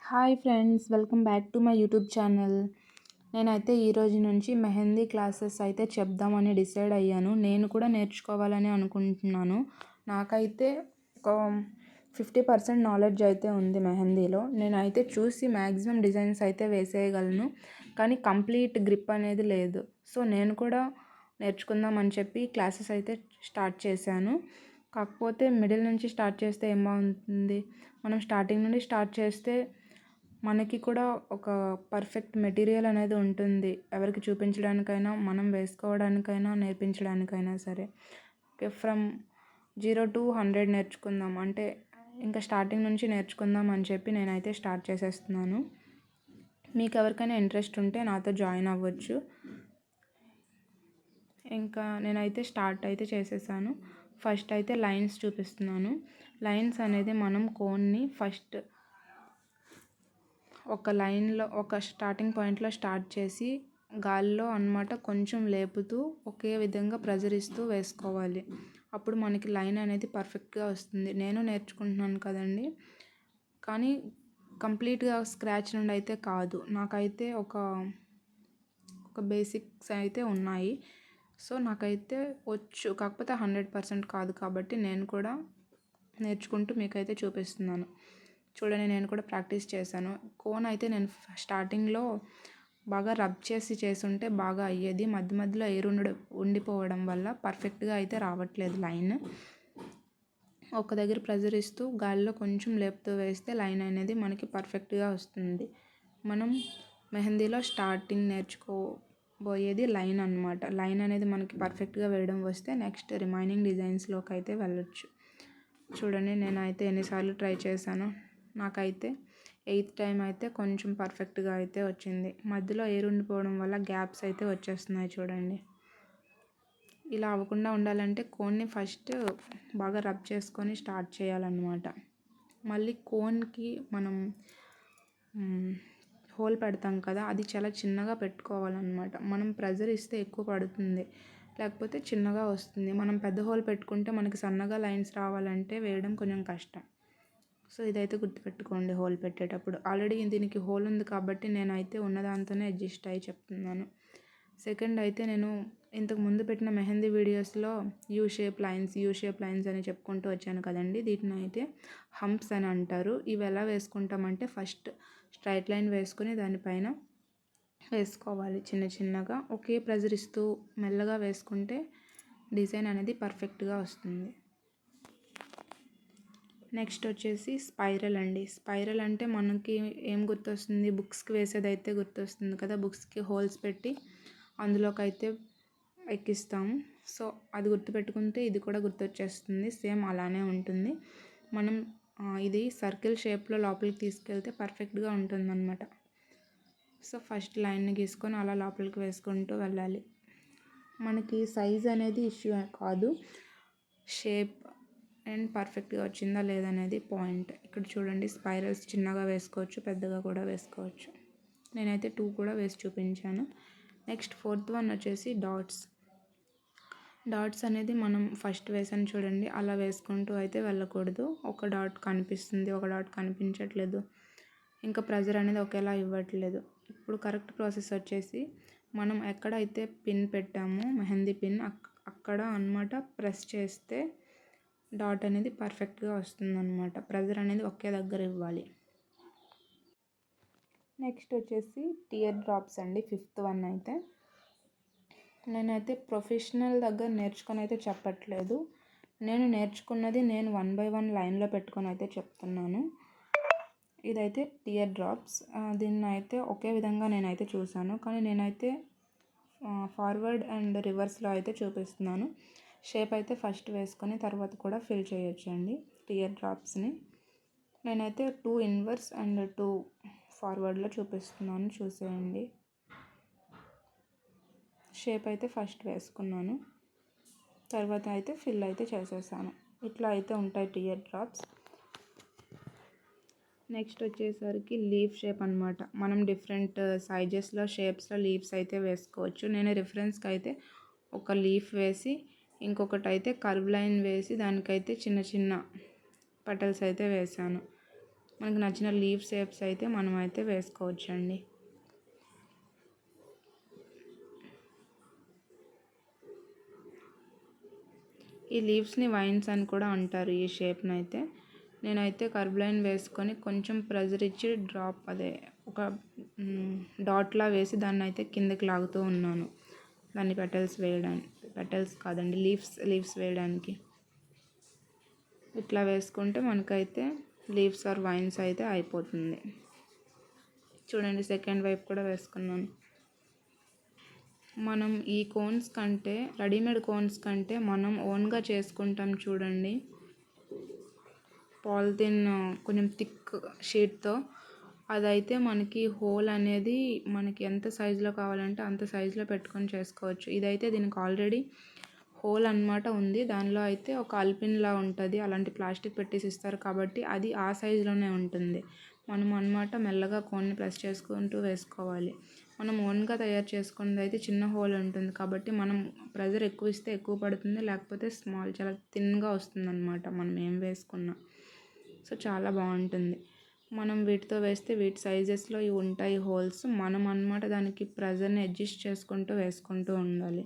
Hi friends, welcome back to my YouTube channel. నేనైతే ఈరోజు నుంచి మెహందీ క్లాసెస్ అయితే చెప్దామని డిసైడ్ అయ్యాను. నేను కూడా నేర్చుకోవాలని అనుకుంటున్నాను. నాకైతే ఒక 50% నాలెడ్జ్ అయితే ఉంది మెహందీలో. నేనైతే చూసి మ్యాక్సిమం డిజైన్స్ అయితే వేసేయగలను, కానీ కంప్లీట్ గ్రిప్ అనేది లేదు. సో నేను కూడా నేర్చుకుందాం అని చెప్పి క్లాసెస్ అయితే స్టార్ట్ చేశాను. కాకపోతే మిడిల్ నుంచి స్టార్ట్ చేస్తే ఏం బాగుంటుంది, మనం స్టార్టింగ్ నుండి స్టార్ట్ చేస్తే మనకి కూడా ఒక పర్ఫెక్ట్ మెటీరియల్ అనేది ఉంటుంది, ఎవరికి చూపించడానికైనా, మనం వేసుకోవడానికైనా, నేర్పించడానికైనా సరే. ఓకే, ఫ్రమ్ 0 to 100 నేర్చుకుందాం అంటే ఇంకా స్టార్టింగ్ నుంచి నేర్చుకుందాం అని చెప్పి నేనైతే స్టార్ట్ చేసేస్తున్నాను. మీకు ఎవరికైనా ఇంట్రెస్ట్ ఉంటే నాతో జాయిన్ అవ్వచ్చు. ఇంకా నేనైతే స్టార్ట్ అయితే చేసేసాను. ఫస్ట్ అయితే లైన్స్ చూపిస్తున్నాను. లైన్స్ అనేది మనం కోన్ని ఫస్ట్ ఒక లైన్లో ఒక స్టార్టింగ్ పాయింట్లో స్టార్ట్ చేసి గాల్లో అన్నమాట కొంచెం లేపుతూ ఒకే విధంగా ప్రెజర్ ఇస్తూ వేసుకోవాలి. అప్పుడు మనకి లైన్ అనేది పర్ఫెక్ట్గా వస్తుంది. నేను నేర్చుకుంటున్నాను కదండి, కానీ కంప్లీట్గా స్క్రాచ్ నుండి అయితే కాదు. నాకైతే ఒక బేసిక్స్ అయితే ఉన్నాయి. సో నాకైతే వచ్చు, కాకపోతే 100% కాదు. కాబట్టి నేను కూడా నేర్చుకుంటూ మీకైతే చూపిస్తున్నాను. చూడండి, నేను కూడా ప్రాక్టీస్ చేశాను. కోన్ అయితే నేను స్టార్టింగ్లో బాగా రబ్ చేస్తుంటే బాగా అయ్యేది. మధ్య మధ్యలో ఎయిర్ ఉండిపోవడం వల్ల పర్ఫెక్ట్గా అయితే రావట్లేదు లైన్. ఒక దగ్గర ప్రెజర్ ఇస్తూ గాలిలో కొంచెం లేపుతూ వేస్తే లైన్ అనేది మనకి పర్ఫెక్ట్గా వస్తుంది. మనం మెహందీలో స్టార్టింగ్ నేర్చుకోబోయేది లైన్ అన్నమాట. లైన్ అనేది మనకి పర్ఫెక్ట్గా వేయడం వస్తే నెక్స్ట్ రిమైనింగ్ డిజైన్స్లోకి అయితే వెళ్ళొచ్చు. చూడండి, నేనైతే ఎన్నిసార్లు ట్రై చేశాను. నాకైతే 8th టైం అయితే కొంచెం పర్ఫెక్ట్గా అయితే వచ్చింది. మధ్యలో ఎయిర్ ఉండిపోవడం వల్ల గ్యాప్స్ అయితే వచ్చేస్తున్నాయి. చూడండి, ఇలా అవ్వకుండా ఉండాలంటే కోన్ని ఫస్ట్ బాగా రబ్ చేసుకొని స్టార్ట్ చేయాలన్నమాట. మళ్ళీ కోన్కి మనం హోల్ పెడతాం కదా, అది చాలా చిన్నగా పెట్టుకోవాలన్నమాట. మనం ప్రెజర్ ఇస్తే ఎక్కువ పడుతుంది, లేకపోతే చిన్నగా వస్తుంది. మనం పెద్ద హోల్ పెట్టుకుంటే మనకి సన్నగా లైన్స్ రావాలంటే వేయడం కొంచెం కష్టం. సో ఇదైతే గుర్తుపెట్టుకోండి హోల్ పెట్టేటప్పుడు. ఆల్రెడీ దీనికి హోల్ ఉంది కాబట్టి నేనైతే ఉన్నదాంతోనే అడ్జస్ట్ అయ్యి చెప్తున్నాను. సెకండ్ అయితే నేను ఇంతకు ముందు పెట్టిన మెహందీ వీడియోస్లో యూ షేప్ లైన్స్ అని చెప్పుకుంటూ వచ్చాను కదండి. వీటిని అయితే హంప్స్ అని అంటారు. ఇవి ఎలా వేసుకుంటామంటే ఫస్ట్ స్ట్రైట్ లైన్ వేసుకొని దానిపైన వేసుకోవాలి చిన్న చిన్నగా. ఒకే ప్రెజర్ ఇస్తూ మెల్లగా వేసుకుంటే డిజైన్ అనేది పర్ఫెక్ట్గా వస్తుంది. నెక్స్ట్ వచ్చేసి స్పైరల్ అండి. స్పైరల్ అంటే మనకి ఏం గుర్తొస్తుంది, బుక్స్కి వేసేది అయితే గుర్తొస్తుంది కదా. బుక్స్కి హోల్స్ పెట్టి అందులోకి అయితే ఎక్కిస్తాము. సో అది గుర్తుపెట్టుకుంటే ఇది కూడా గుర్తొచ్చేస్తుంది. సేమ్ అలానే ఉంటుంది. మనం ఇది సర్కిల్ షేప్లో లోపలికి తీసుకెళ్తే పర్ఫెక్ట్గా ఉంటుందన్నమాట. సో ఫస్ట్ లైన్ని గీసుకొని అలా లోపలికి వేసుకుంటూ వెళ్ళాలి. మనకి సైజ్ అనేది ఇష్యూ కాదు, షేప్ అండ్ పర్ఫెక్ట్గా వచ్చిందా లేదనేది పాయింట్. ఇక్కడ చూడండి, స్పైరల్స్ చిన్నగా వేసుకోవచ్చు, పెద్దగా కూడా వేసుకోవచ్చు. నేనైతే 2 కూడా వేసి చూపించాను. నెక్స్ట్ 4th వన్ వచ్చేసి డాట్స్ అనేది మనం ఫస్ట్ వేసాను చూడండి, అలా వేసుకుంటూ అయితే వెళ్ళకూడదు. ఒక డాట్ కనిపిస్తుంది, ఒక డాట్ కనిపించట్లేదు, ఇంకా ప్రెజర్ అనేది ఒకేలా ఇవ్వట్లేదు. ఇప్పుడు కరెక్ట్ ప్రాసెస్ వచ్చేసి మనం ఎక్కడైతే పిన్ పెట్టామో మెహందీ పిన్ అక్కడ అన్నమాట ప్రెస్ చేస్తే డాట్ అనేది పర్ఫెక్ట్గా వస్తుందన్నమాట. ప్రెజర్ అనేది ఒకే దగ్గర ఇవ్వాలి. నెక్స్ట్ వచ్చేసి టియర్ డ్రాప్స్ అండి, 5th వన్ అయితే. నేనైతే ప్రొఫెషనల్ దగ్గర నేర్చుకొని అయితే చెప్పట్లేదు. నేను నేర్చుకున్నది నేను 1 by 1 లైన్లో పెట్టుకొని అయితే చెప్తున్నాను. ఇదైతే టియర్ డ్రాప్స్. దీన్ని అయితే ఒకే విధంగా నేనైతే చూశాను, కానీ నేనైతే ఫార్వర్డ్ అండ్ రివర్స్లో అయితే చూపిస్తున్నాను. షేప్ అయితే ఫస్ట్ వేసుకొని తర్వాత కూడా ఫిల్ చేయొచ్చు అండి టియర్ డ్రాప్స్ని. నేనైతే 2 ఇన్వర్స్ అండ్ 2 ఫార్వర్డ్లో చూపిస్తున్నాను, చూసేయండి. షేప్ అయితే ఫస్ట్ వేసుకున్నాను, తర్వాత అయితే ఫిల్ అయితే చేసేసాను. ఇట్లా అయితే ఉంటాయి టియర్ డ్రాప్స్. నెక్స్ట్ వచ్చేసరికి లీఫ్ షేప్ అనమాట. మనం డిఫరెంట్ సైజెస్లో షేప్స్లో లీవ్స్ అయితే వేసుకోవచ్చు. నేను రిఫరెన్స్కి అయితే ఒక లీఫ్ వేసి, ఇంకొకటి అయితే కర్వ్ లైన్ వేసి దానికైతే చిన్న చిన్న పెటల్స్ అయితే వేసాను. మనకు నచ్చిన లీవ్ షేప్స్ అయితే మనం అయితే వేసుకోవచ్చండి. ఈ లీవ్స్ని వైన్స్ అని కూడా అంటారు ఈ షేప్ని అయితే. నేనైతే కర్వ్ లైన్ వేసుకొని కొంచెం ప్రెజర్ ఇచ్చి ఒక డాట్లా వేసి దాన్ని అయితే కిందకి లాగుతూ ఉన్నాను, దాన్ని పెటల్స్ కాదండి, లీవ్స్ వేయడానికి. ఇట్లా వేసుకుంటే మనకైతే లీవ్స్ ఆర్ వైన్స్ అయితే అయిపోతుంది. చూడండి, సెకండ్ వైపు కూడా వేసుకున్నాను. మనం ఈ కోన్స్ కంటే, రెడీమేడ్ కోన్స్ కంటే మనం ఓన్గా చేసుకుంటాం చూడండి, పాలిథిన్ కొంచెం థిక్ షీట్తో, అదైతే మనకి హోల్ అనేది మనకి ఎంత సైజులో కావాలంటే అంత సైజులో పెట్టుకొని చేసుకోవచ్చు. ఇదైతే దీనికి ఆల్రెడీ హోల్ అన్నమాట ఉంది, దానిలో అయితే ఒక అల్పిన్లా ఉంటుంది, అలాంటి ప్లాస్టిక్ పెట్టేసి ఇస్తారు కాబట్టి అది ఆ సైజులోనే ఉంటుంది. మనం అన్నమాట మెల్లగా కోన్ని ప్రెస్ చేసుకుంటూ వేసుకోవాలి. మనం ఓన్గా తయారు చేసుకున్నది అయితే చిన్న హోల్ ఉంటుంది కాబట్టి మనం ప్రెజర్ ఎక్కువ ఇస్తే ఎక్కువ పడుతుంది, లేకపోతే చాలా థిన్గా వస్తుంది అన్నమాట మనం ఏం వేసుకున్నా. సో చాలా బాగుంటుంది. మనం వీటితో వేస్తే వీటి సైజెస్లో ఇవి ఉంటాయి హోల్స్, మనం అన్నమాట దానికి ప్రెజర్ని అడ్జస్ట్ చేసుకుంటూ వేసుకుంటూ ఉండాలి.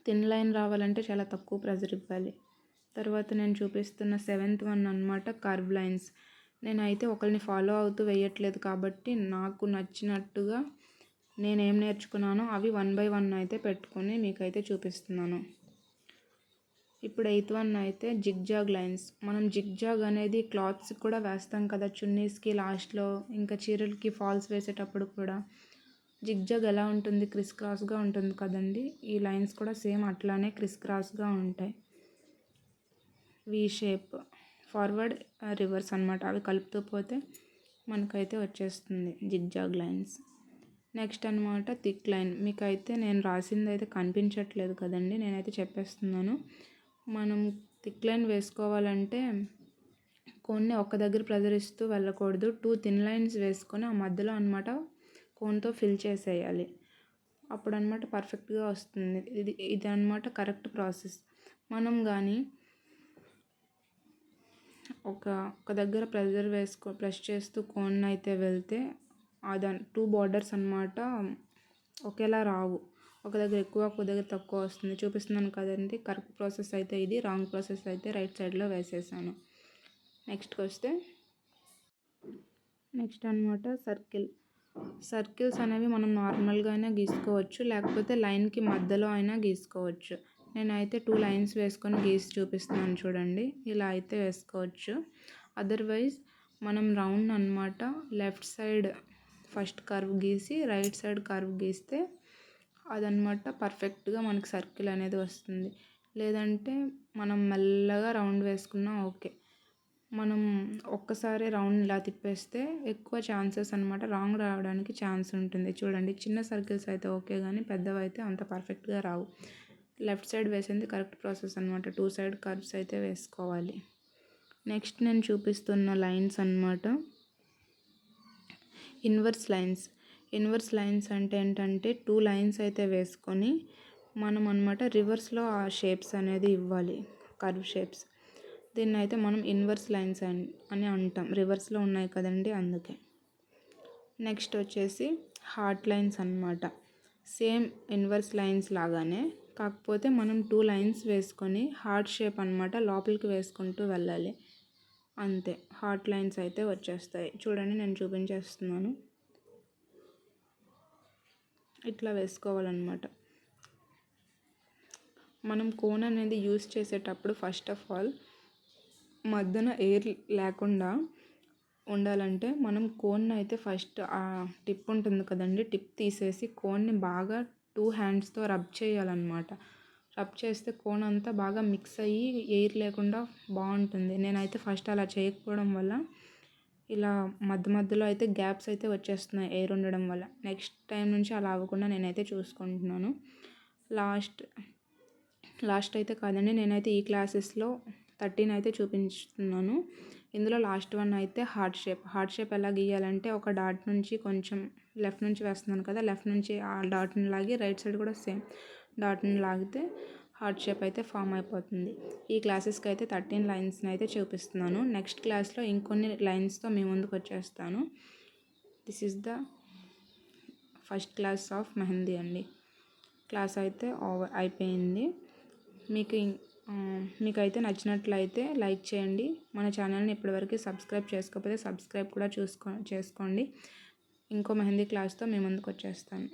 థిన్ లైన్ రావాలంటే చాలా తక్కువ ప్రెజర్ ఇవ్వాలి. తర్వాత నేను చూపిస్తున్న 7th వన్ అన్నమాట కర్వ్ లైన్స్. నేనైతే ఒకరిని ఫాలో అవుతూ వేయట్లేదు కాబట్టి నాకు నచ్చినట్టుగా నేనేం నేర్చుకున్నానో అవి 1 by 1 అయితే పెట్టుకొని మీకైతే చూపిస్తున్నాను. ఇప్పుడు 8th వన్ అయితే జిగ్జాగ్ లైన్స్. మనం జిగ్జాగ్ అనేది క్లాత్స్ కూడా వేస్తాం కదా, చున్నీస్కి లాస్ట్లో, ఇంకా చీరలకి ఫాల్స్ వేసేటప్పుడు కూడా జిగ్జాగ్ ఎలా ఉంటుంది, క్రిస్ క్రాస్గా ఉంటుంది కదండి. ఈ లైన్స్ కూడా సేమ్ అట్లానే క్రిస్ క్రాస్గా ఉంటాయి. వి షేప్, ఫార్వర్డ్ రివర్స్ అన్నమాట, అవి కలుపుతూ పోతే మనకైతే వచ్చేస్తుంది జిగ్జాగ్ లైన్స్. నెక్స్ట్ అన్నమాట థిక్ లైన్. మీకైతే నేను రాసింది అయితే కనిపించట్లేదు కదండి, నేనైతే చెప్పేస్తున్నాను. మనం థిక్ లైన్ వేసుకోవాలంటే కోన్ని ఒక్క దగ్గర ప్రెజర్ ఇస్తూ వెళ్ళకూడదు, 2 థిన్ లైన్స్ వేసుకొని ఆ మధ్యలో అన్నమాట కోన్తో ఫిల్ చేసేయాలి. అప్పుడు అన్నమాట పర్ఫెక్ట్గా వస్తుంది. ఇది అన్నమాట కరెక్ట్ ప్రాసెస్. మనం కానీ ఒక దగ్గర ప్రెస్ చేస్తూ కోన్ అయితే వెళ్తే అది 2 బార్డర్స్ అన్నమాట ఒకేలా రావు, ఒక దగ్గర ఎక్కువ ఒక దగ్గర తక్కువ వస్తుంది. చూపిస్తున్నాను కదండి, కరెక్ట్ ప్రాసెస్ అయితే ఇది, రాంగ్ ప్రాసెస్ అయితే రైట్ సైడ్లో వేసేసాను. నెక్స్ట్ అన్నమాట సర్కిల్స్ అనేవి మనం నార్మల్గానే గీసుకోవచ్చు, లేకపోతే లైన్కి మధ్యలో అయినా గీసుకోవచ్చు. నేనైతే 2 లైన్స్ వేసుకొని గీసి చూపిస్తున్నాను చూడండి, ఇలా అయితే వేసుకోవచ్చు. అదర్వైజ్ మనం రౌండ్ అన్నమాట లెఫ్ట్ సైడ్ ఫస్ట్ కర్వ్ గీసి రైట్ సైడ్ కర్వ్ గీస్తే అదనమాట పర్ఫెక్ట్గా మనకి సర్కిల్ అనేది వస్తుంది. లేదంటే మనం మెల్లగా రౌండ్ వేసుకున్నా ఓకే. మనం ఒక్కసారి రౌండ్ ఇలా తిప్పేస్తే ఎక్కువ ఛాన్సెస్ అన్నమాట రాంగ్ రావడానికి ఛాన్స్ ఉంటుంది. చూడండి, చిన్న సర్కిల్స్ అయితే ఓకే, కానీ పెద్దవి అయితే అంత పర్ఫెక్ట్గా రావు. లెఫ్ట్ సైడ్ వేసింది కరెక్ట్ ప్రాసెస్ అన్నమాట, 2 సైడ్ కర్వ్స్ అయితే వేసుకోవాలి. నెక్స్ట్ నేను చూపిస్తున్న లైన్స్ అన్నమాట ఇన్వర్స్ లైన్స్ అంటే ఏంటంటే 2 లైన్స్ అయితే వేసుకొని మనం అన్నమాట రివర్స్లో ఆ షేప్స్ అనేది ఇవ్వాలి, కర్వ్ షేప్స్. దీన్ని అయితే మనం ఇన్వర్స్ లైన్స్ అని అంటాం, రివర్స్లో ఉన్నాయి కదండి అందుకే. నెక్స్ట్ వచ్చేసి హార్ట్ లైన్స్ అన్నమాట. సేమ్ ఇన్వర్స్ లైన్స్ లాగానే, కాకపోతే మనం 2 లైన్స్ వేసుకొని హార్ట్ షేప్ అన్నమాట లోపలికి వేసుకుంటూ వెళ్ళాలి, అంతే. హార్ట్ లైన్స్ అయితే వచ్చేస్తాయి. చూడండి, నేను చూపించేస్తున్నాను, ఇట్లా వేసుకోవాలన్నమాట. మనం కోన్ అనేది యూస్ చేసేటప్పుడు ఫస్ట్ ఆఫ్ ఆల్ మధ్యన ఎయిర్ లేకుండా ఉండాలంటే మనం కోన్ని అయితే ఫస్ట్ ఆ టిప్ ఉంటుంది కదండి, టిప్ తీసేసి కోన్ని బాగా 2 హ్యాండ్స్తో రబ్ చేయాలన్నమాట. రబ్ చేస్తే కోన్ అంతా బాగా మిక్స్ అయ్యి ఎయిర్ లేకుండా బాగుంటుంది. నేనైతే ఫస్ట్ అలా చేయకపోవడం వల్ల ఇలా మధ్యలో అయితే గ్యాప్స్ అయితే వచ్చేస్తున్నాయి ఎయిర్ ఉండడం వల్ల. నెక్స్ట్ టైం నుంచి అలా అవ్వకుండా నేనైతే చూసుకుంటున్నాను. లాస్ట్ అయితే కాదండి, నేనైతే ఈ క్లాసెస్లో 13 అయితే చూపించుతున్నాను. ఇందులో లాస్ట్ వన్ అయితే హార్ట్ షేప్ ఎలా గీయాలంటే ఒక డాట్ నుంచి కొంచెం లెఫ్ట్ నుంచి వేస్తున్నాను కదా, లెఫ్ట్ నుంచి ఆ డాట్ని లాగి రైట్ సైడ్ కూడా సేమ్ డాట్ని లాగితే హార్ట్ షేప్ అయితే ఫామ్ అయిపోతుంది. ఈ క్లాసెస్కి అయితే 13 లైన్స్ని అయితే చూపిస్తున్నాను. నెక్స్ట్ క్లాస్లో ఇంకొన్ని లైన్స్తో మీ ముందుకు వచ్చేస్తాను. This is the first class of mehndi అండి. క్లాస్ అయితే అయిపోయింది. మీకైతే నచ్చినట్లయితే లైక్ చేయండి. మన ఛానల్ని ఇప్పటివరకు సబ్స్క్రైబ్ చేసుకోకపోతే సబ్స్క్రైబ్ కూడా చేసుకోండి. ఇంకో మెహందీ క్లాస్తో మీ ముందుకు వచ్చేస్తాను.